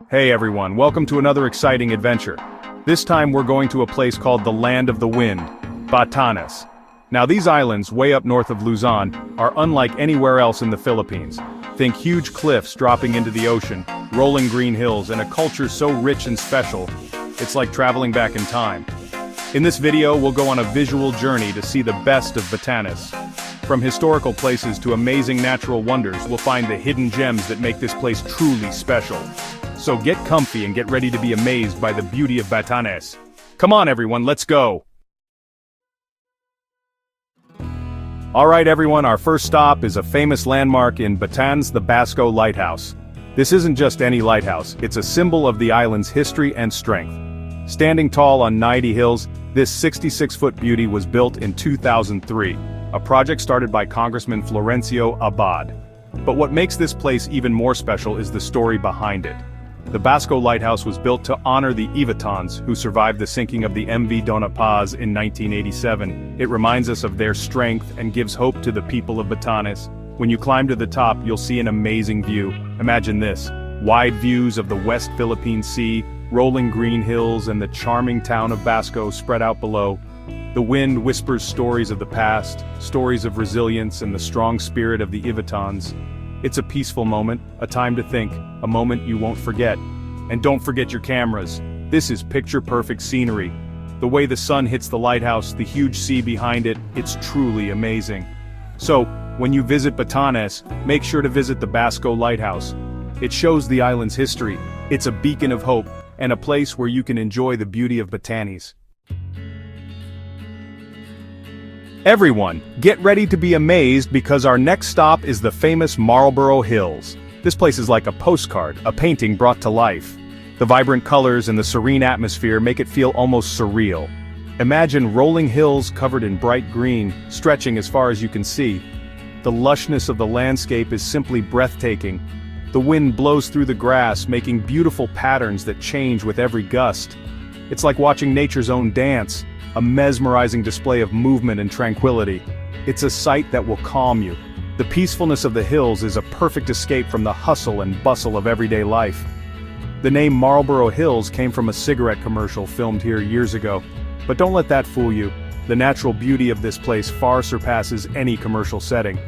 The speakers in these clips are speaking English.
Hey everyone, welcome to another exciting adventure. This time we're going to a place called the Land of the Wind, Batanes. Now these islands, way up north of Luzon, are unlike anywhere else in the Philippines. Think huge cliffs dropping into the ocean, rolling green hills, and a culture so rich and special, it's like traveling back in time. In this video we'll go on a visual journey to see the best of Batanes. From historical places to amazing natural wonders, we'll find the hidden gems that make this place truly special. So get comfy and get ready to be amazed by the beauty of Batanes. Come on everyone, let's go! Alright everyone, our first stop is a famous landmark in Batanes, the Basco Lighthouse. This isn't just any lighthouse, it's a symbol of the island's history and strength. Standing tall on 90 hills, this 66-foot beauty was built in 2003, a project started by Congressman Florencio Abad. But what makes this place even more special is the story behind it. The Basco Lighthouse was built to honor the Batanes, who survived the sinking of the MV Dona Paz in 1987. It reminds us of their strength and gives hope to the people of Batanes. When you climb to the top, you'll see an amazing view. Imagine this: wide views of the West Philippine Sea, rolling green hills, and the charming town of Basco spread out below. The wind whispers stories of the past, stories of resilience and the strong spirit of the Batanes. It's a peaceful moment, a time to think, a moment you won't forget. And don't forget your cameras. This is picture-perfect scenery. The way the sun hits the lighthouse, the huge sea behind it, it's truly amazing. So, when you visit Batanes, make sure to visit the Basco Lighthouse. It shows the island's history, it's a beacon of hope, and a place where you can enjoy the beauty of Batanes. Everyone, get ready to be amazed because our next stop is the famous Marlborough Hills. This place is like a postcard, a painting brought to life. The vibrant colors and the serene atmosphere make it feel almost surreal. Imagine rolling hills covered in bright green, stretching as far as you can see. The lushness of the landscape is simply breathtaking. The wind blows through the grass, making beautiful patterns that change with every gust. It's like watching nature's own dance, a mesmerizing display of movement and tranquility. It's a sight that will calm you. The peacefulness of the hills is a perfect escape from the hustle and bustle of everyday life. The name Marlborough Hills came from a cigarette commercial filmed here years ago. But don't let that fool you. The natural beauty of this place far surpasses any commercial setting.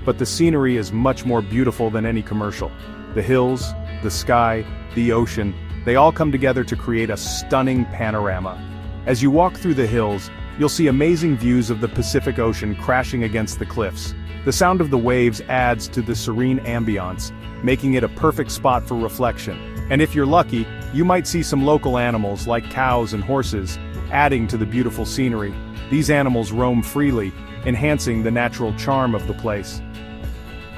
But the scenery is much more beautiful than any commercial. The hills, the sky, the ocean, they all come together to create a stunning panorama. As you walk through the hills, you'll see amazing views of the Pacific Ocean crashing against the cliffs. The sound of the waves adds to the serene ambiance, making it a perfect spot for reflection. And if you're lucky, you might see some local animals like cows and horses, adding to the beautiful scenery. These animals roam freely, enhancing the natural charm of the place.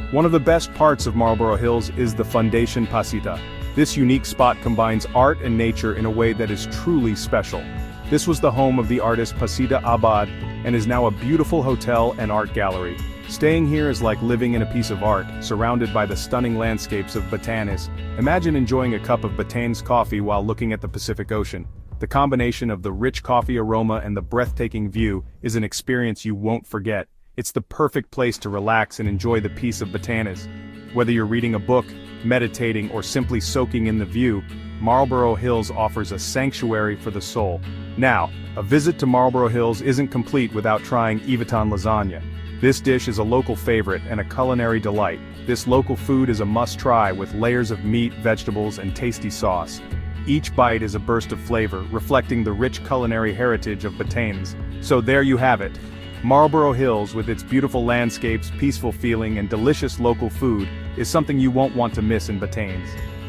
One of the best parts of Marlborough Hills is the Fundación Pasita. This unique spot combines art and nature in a way that is truly special. This was the home of the artist Pasita Abad and is now a beautiful hotel and art gallery. Staying here is like living in a piece of art, surrounded by the stunning landscapes of Batanes. Imagine enjoying a cup of Batanes coffee while looking at the Pacific Ocean. The combination of the rich coffee aroma and the breathtaking view is an experience you won't forget. It's the perfect place to relax and enjoy the peace of Batanes. Whether you're reading a book, meditating, or simply soaking in the view, Marlborough Hills offers a sanctuary for the soul. Now, a visit to Marlborough Hills isn't complete without trying Batanes lasagna. This dish is a local favorite and a culinary delight. This local food is a must-try with layers of meat, vegetables, and tasty sauce. Each bite is a burst of flavor, reflecting the rich culinary heritage of Batanes. So there you have it. Marlborough Hills, with its beautiful landscapes, peaceful feeling, and delicious local food, is something you won't want to miss in Batanes.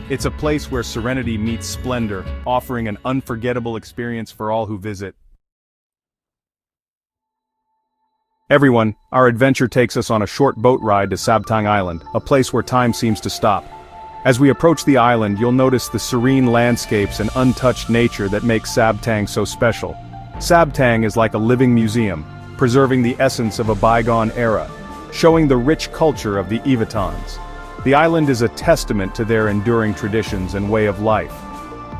It's a place where serenity meets splendor, offering an unforgettable experience for all who visit. Everyone, our adventure takes us on a short boat ride to Sabtang Island, a place where time seems to stop. As we approach the island, you'll notice the serene landscapes and untouched nature that makes Sabtang so special. Sabtang is like a living museum, preserving the essence of a bygone era, showing the rich culture of the Batanes. The island is a testament to their enduring traditions and way of life.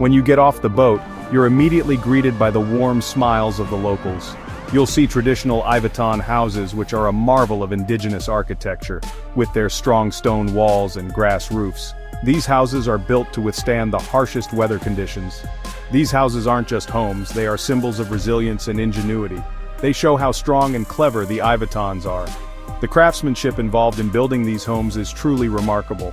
When you get off the boat, you're immediately greeted by the warm smiles of the locals. You'll see traditional Batanes houses which are a marvel of indigenous architecture, with their strong stone walls and grass roofs. These houses are built to withstand the harshest weather conditions. These houses aren't just homes, they are symbols of resilience and ingenuity. They show how strong and clever the Ivatans are. The craftsmanship involved in building these homes is truly remarkable.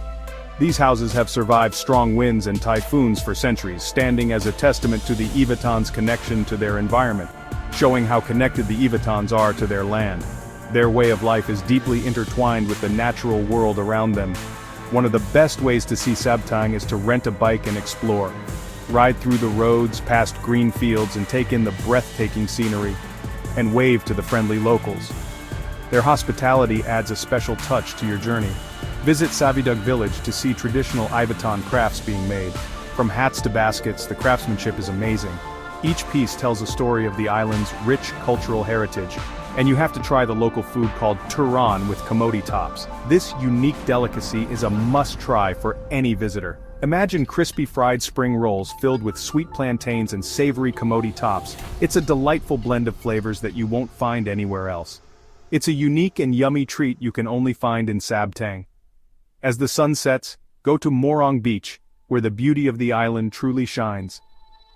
These houses have survived strong winds and typhoons for centuries, standing as a testament to the Ivatans' connection to their environment, showing how connected the Ivatans are to their land. Their way of life is deeply intertwined with the natural world around them. One of the best ways to see Sabtang is to rent a bike and explore. Ride through the roads, past green fields, and take in the breathtaking scenery, and wave to the friendly locals. Their hospitality adds a special touch to your journey. Visit Savidug village to see traditional Ivatan crafts being made. From hats to baskets, the craftsmanship is amazing. Each piece tells a story of the island's rich cultural heritage. And you have to try the local food called turan with kamodi tops. This unique delicacy is a must-try for any visitor. Imagine crispy fried spring rolls filled with sweet plantains and savory kamodi tops. It's a delightful blend of flavors that you won't find anywhere else. It's a unique and yummy treat you can only find in Sabtang. As the sun sets, go to Morong Beach, where the beauty of the island truly shines.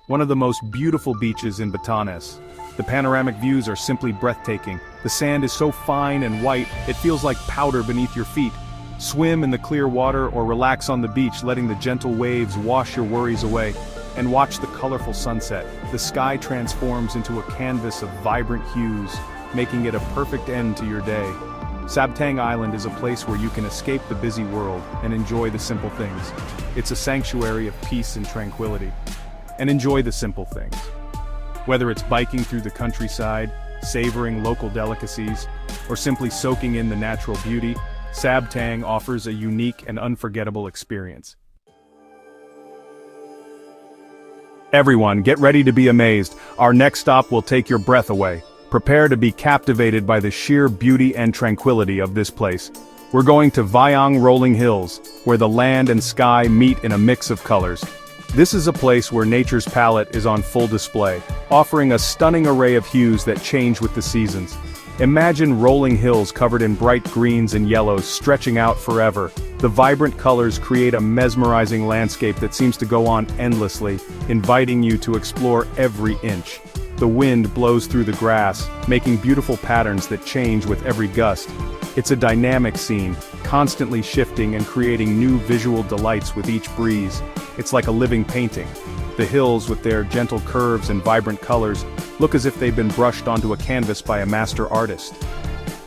One of the most beautiful beaches in Batanes. The panoramic views are simply breathtaking. The sand is so fine and white, it feels like powder beneath your feet. Swim in the clear water or relax on the beach, letting the gentle waves wash your worries away. And watch the colorful sunset. The sky transforms into a canvas of vibrant hues, making it a perfect end to your day. Sabtang Island is a place where you can escape the busy world and enjoy the simple things. It's a sanctuary of peace and tranquility. And enjoy the simple things. Whether it's biking through the countryside, savoring local delicacies, or simply soaking in the natural beauty, Sabtang offers a unique and unforgettable experience. Everyone, get ready to be amazed. Our next stop will take your breath away. Prepare to be captivated by the sheer beauty and tranquility of this place. We're going to Vyang Rolling Hills, where the land and sky meet in a mix of colors. This is a place where nature's palette is on full display, offering a stunning array of hues that change with the seasons. Imagine rolling hills covered in bright greens and yellows stretching out forever. The vibrant colors create a mesmerizing landscape that seems to go on endlessly, inviting you to explore every inch. The wind blows through the grass, making beautiful patterns that change with every gust. It's a dynamic scene, constantly shifting and creating new visual delights with each breeze. It's like a living painting. The hills, with their gentle curves and vibrant colors, look as if they've been brushed onto a canvas by a master artist.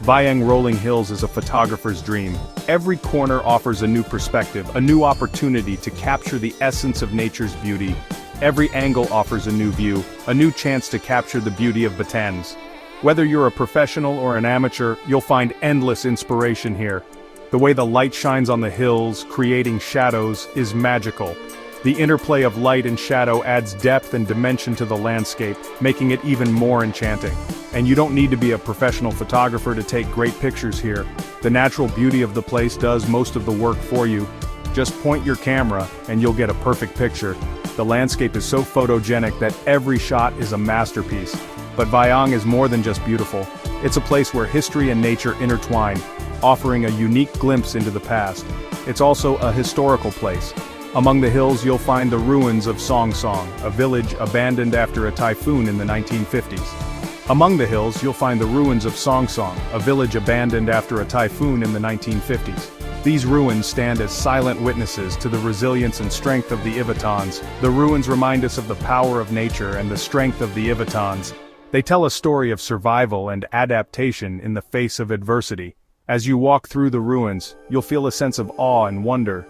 Vyang Rolling Hills is a photographer's dream. Every corner offers a new perspective, a new opportunity to capture the essence of nature's beauty. Every angle offers a new view, a new chance to capture the beauty of Batanes. Whether you're a professional or an amateur, you'll find endless inspiration here. The way the light shines on the hills, creating shadows, is magical. The interplay of light and shadow adds depth and dimension to the landscape, making it even more enchanting. And you don't need to be a professional photographer to take great pictures here. The natural beauty of the place does most of the work for you. Just point your camera, and you'll get a perfect picture. The landscape is so photogenic that every shot is a masterpiece. But Vyang is more than just beautiful. It's a place where history and nature intertwine, offering a unique glimpse into the past. It's also a historical place. Among the hills you'll find the ruins of Song Song, a village abandoned after a typhoon in the 1950s. Among the hills you'll find the ruins of Song Song, a village abandoned after a typhoon in the 1950s. These ruins stand as silent witnesses to the resilience and strength of the Ivatans. The ruins remind us of the power of nature and the strength of the Ivatans. They tell a story of survival and adaptation in the face of adversity. As you walk through the ruins, you'll feel a sense of awe and wonder.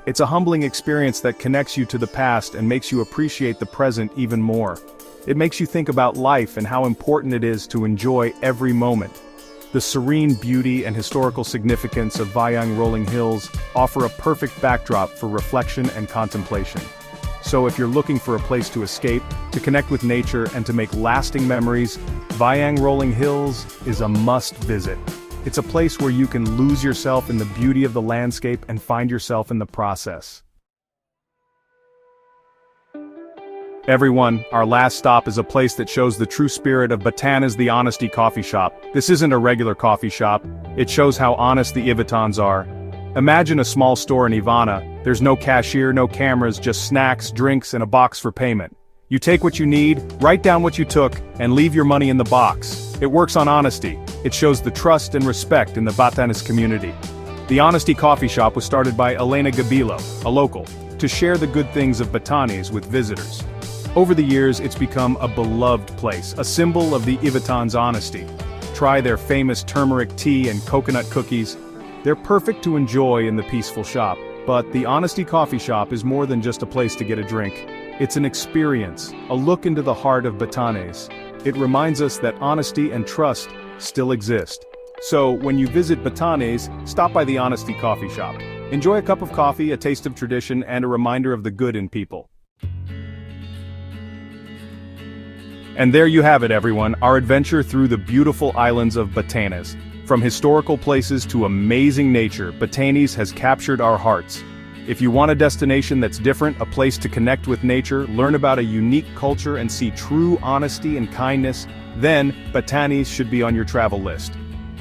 It's a humbling experience that connects you to the past and makes you appreciate the present even more. It makes you think about life and how important it is to enjoy every moment. The serene beauty and historical significance of Vyang Rolling Hills offer a perfect backdrop for reflection and contemplation. So if you're looking for a place to escape, to connect with nature and to make lasting memories, Vyang Rolling Hills is a must visit. It's a place where you can lose yourself in the beauty of the landscape and find yourself in the process. Everyone, our last stop is a place that shows the true spirit of Batanes, the Honesty Coffee Shop. This isn't a regular coffee shop. It shows how honest the Ivatans are. Imagine a small store in Ivana. There's no cashier, no cameras, just snacks, drinks, and a box for payment. You take what you need, write down what you took, and leave your money in the box. It works on honesty. It shows the trust and respect in the Batanes community. The Honesty Coffee Shop was started by Elena Gabilo, a local, to share the good things of Batanes with visitors. Over the years, it's become a beloved place, a symbol of the Ivatan's honesty. Try their famous turmeric tea and coconut cookies. They're perfect to enjoy in the peaceful shop, but the Honesty Coffee Shop is more than just a place to get a drink. It's an experience, a look into the heart of Batanes. It reminds us that honesty and trust still exist. So, when you visit Batanes, stop by the Honesty Coffee Shop. Enjoy a cup of coffee, a taste of tradition, and a reminder of the good in people. And there you have it, everyone, our adventure through the beautiful islands of Batanes. From historical places to amazing nature, Batanes has captured our hearts. If you want a destination that's different, a place to connect with nature, learn about a unique culture and see true honesty and kindness, then Batanes should be on your travel list.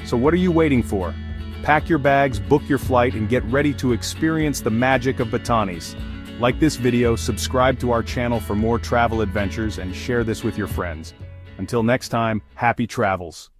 So what are you waiting for? Pack your bags, book your flight, and get ready to experience the magic of Batanes. Like this video, subscribe to our channel for more travel adventures, and share this with your friends. Until next time, happy travels.